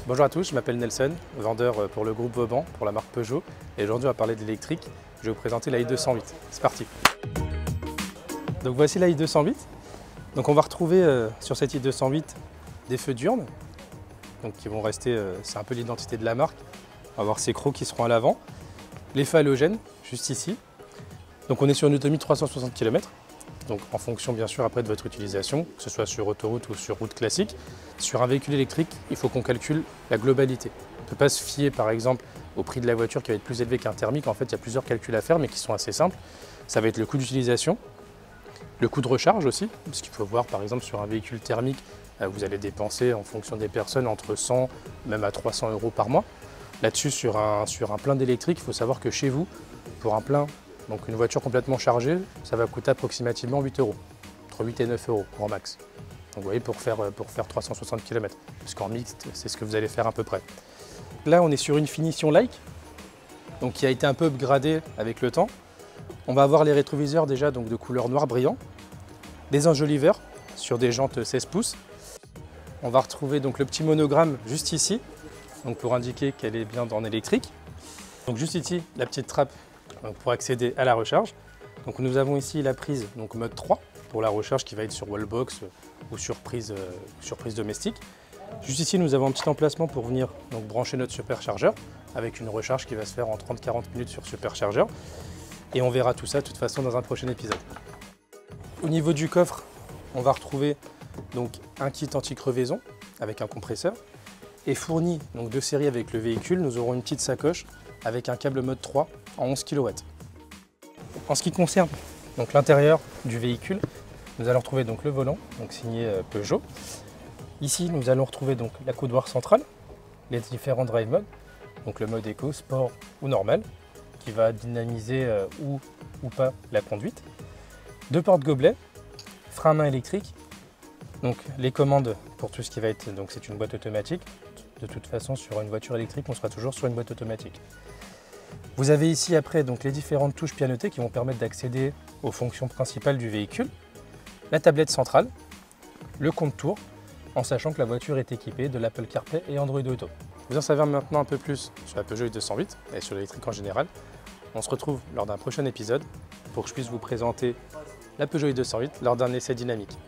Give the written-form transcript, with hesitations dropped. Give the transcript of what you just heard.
Bonjour à tous, je m'appelle Nelson, vendeur pour le groupe Vauban, pour la marque Peugeot. Et aujourd'hui on va parler de l'électrique. Je vais vous présenter la i208. C'est parti. Donc voici la i208. Donc on va retrouver sur cette i208 des feux diurnes. Donc qui vont rester, c'est un peu l'identité de la marque. On va avoir ces crocs qui seront à l'avant. Les feux halogènes, juste ici. Donc on est sur une autonomie de 360 km. Donc en fonction bien sûr après de votre utilisation, que ce soit sur autoroute ou sur route classique. Sur un véhicule électrique, il faut qu'on calcule la globalité. On ne peut pas se fier par exemple au prix de la voiture qui va être plus élevé qu'un thermique. En fait, il y a plusieurs calculs à faire mais qui sont assez simples. Ça va être le coût d'utilisation, le coût de recharge aussi, parce qu'il faut voir par exemple sur un véhicule thermique, vous allez dépenser en fonction des personnes entre 100 même à 300 € par mois. Là-dessus, sur un plein d'électrique, il faut savoir que chez vous, pour un plein, donc une voiture complètement chargée, ça va coûter approximativement 8 €, entre 8 et 9 € grand max. Donc vous voyez, pour faire 360 km, puisqu'en mixte, c'est ce que vous allez faire à peu près. Là, on est sur une finition like, donc qui a été un peu upgradée avec le temps. On va avoir les rétroviseurs déjà donc de couleur noir brillant, des enjoliveurs sur des jantes 16 pouces. On va retrouver donc le petit monogramme juste ici, donc pour indiquer qu'elle est bien en électrique. Donc juste ici, la petite trappe pour accéder à la recharge. Donc nous avons ici la prise donc mode 3 pour la recharge qui va être sur wallbox ou sur prise domestique. Juste ici, nous avons un petit emplacement pour venir donc brancher notre superchargeur avec une recharge qui va se faire en 30-40 minutes sur superchargeur. Et on verra tout ça de toute façon dans un prochain épisode. Au niveau du coffre, on va retrouver donc un kit anti-crevaison avec un compresseur. Et fourni donc de série avec le véhicule, nous aurons une petite sacoche avec un câble mode 3 en 11 kW. En ce qui concerne l'intérieur du véhicule, nous allons retrouver donc le volant, donc signé Peugeot. Ici, nous allons retrouver donc la coudoir centrale, les différents drive modes, donc le mode éco, sport ou normal, qui va dynamiser ou pas la conduite. Deux porte-gobelets, frein à main électrique, donc les commandes pour tout ce qui va être, donc c'est une boîte automatique. De toute façon, sur une voiture électrique, on sera toujours sur une boîte automatique. Vous avez ici après donc les différentes touches pianotées qui vont permettre d'accéder aux fonctions principales du véhicule. La tablette centrale, le compte-tours, en sachant que la voiture est équipée de l'Apple CarPlay et Android Auto. Vous en savez maintenant un peu plus sur la Peugeot i208 et sur l'électrique en général. On se retrouve lors d'un prochain épisode pour que je puisse vous présenter la Peugeot i208 lors d'un essai dynamique.